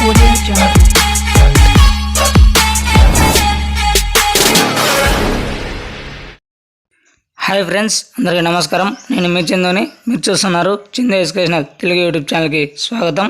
Audio Jungle. Hi friends, అందరికీ నమస్కారం. నేను మీ చందుని. మీరు చూస్తున్నారు చందు ఎడ్యుకేషనల్ తెలుగు యూట్యూబ్ ఛానల్కి స్వాగతం.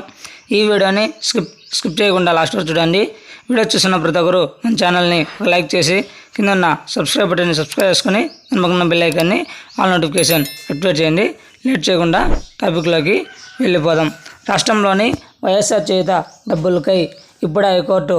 ఈ వీడియోని స్కిప్ చేయకుండా లాస్ట్ వరకు చూడండి. వీడియో చూస్తున్న ప్రతి ఒక్కరు మన ఛానల్ని లైక్ చేసి కింద ఉన్న సబ్స్క్రైబ్ బటన్ని సబ్స్క్రైబ్ చేసుకుని పక్కన బెల్ ఐకాన్ని ఆల్ నోటిఫికేషన్ యాక్టివేట్ చేయండి. లేట్ చేయకుండా టాపిక్లోకి వెళ్ళిపోదాం. రాష్ట్రంలోని వైఎస్ఆర్ చేయుత డబ్బులకై ఇప్పుడు హైకోర్టు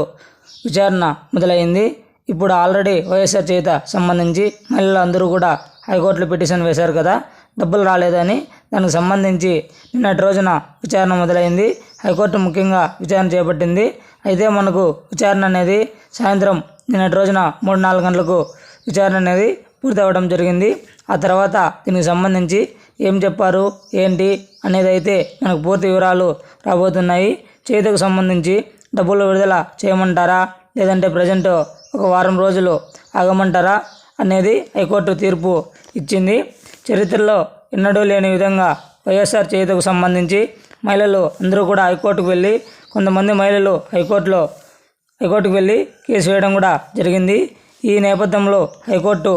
విచారణ మొదలైంది. ఇప్పుడు ఆల్రెడీ వైఎస్ఆర్ చేయుత సంబంధించి మహిళలు అందరూ కూడా హైకోర్టులో పిటిషన్ వేశారు కదా, డబ్బులు రాలేదని. దానికి సంబంధించి నిన్నటి రోజున విచారణ మొదలైంది. హైకోర్టు ముఖ్యంగా విచారణ చేపట్టింది. అయితే మనకు విచారణ అనేది సాయంత్రం నిన్నటి రోజున 3-4 గంటలకు విచారణ అనేది పూర్తి అవ్వడం జరిగింది. ఆ తర్వాత దీనికి సంబంధించి ఏం చెప్పారు ఏంటి అనేది అయితే మనకు పూర్తి వివరాలు రాబోతున్నాయి. చేతికి సంబంధించి డబ్బులు విడుదల చేయమంటారా, లేదంటే ప్రజెంట్ ఒక వారం రోజులు ఆగమంటారా అనేది హైకోర్టు తీర్పు ఇచ్చింది. చరిత్రలో ఎన్నడూ లేని విధంగా వైఎస్ఆర్ చేయుతకు సంబంధించి మహిళలు అందరూ కూడా హైకోర్టుకు వెళ్ళి, కొంతమంది మహిళలు హైకోర్టుకు వెళ్ళి కేసు వేయడం కూడా జరిగింది. ఈ నేపథ్యంలో హైకోర్టు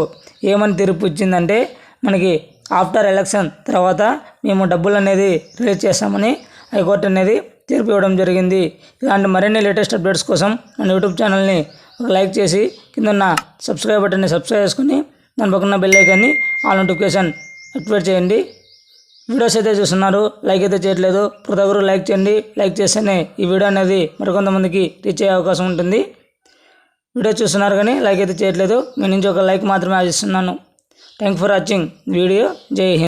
ఏమని తీర్పు ఇచ్చిందంటే, మనకి ఆఫ్టర్ ఎలక్షన్ తర్వాత మేము డబ్బులు అనేది రిలీజ్ చేస్తామని హైకోర్టు అనేది తీర్పు ఇవ్వడం జరిగింది. ఇలాంటి మరిన్ని లేటెస్ట్ అప్డేట్స్ కోసం మన యూట్యూబ్ ఛానల్ని ఒక లైక్ చేసి కింద ఉన్న సబ్స్క్రైబ్ బటన్ని సబ్స్క్రైబ్ చేసుకుని దాని పక్కన బెల్ ఐకాన్ని ఆల్ నోటిఫికేషన్ యాక్టివేట్ చేయండి. వీడియోస్ అయితే చూస్తున్నారు, లైక్ అయితే చేయట్లేదు. ప్రతి ఒక్కరు లైక్ చేయండి. లైక్ చేస్తేనే ఈ వీడియో అనేది మరికొంతమందికి రీచ్ అయ్యే అవకాశం ఉంటుంది. వీడియో చూస్తున్నారు కానీ లైక్ అయితే చేయట్లేదు. మీ నుంచి ఒక లైక్ మాత్రమే ఆశిస్తున్నాను. Thank for watching video. జై హింద్.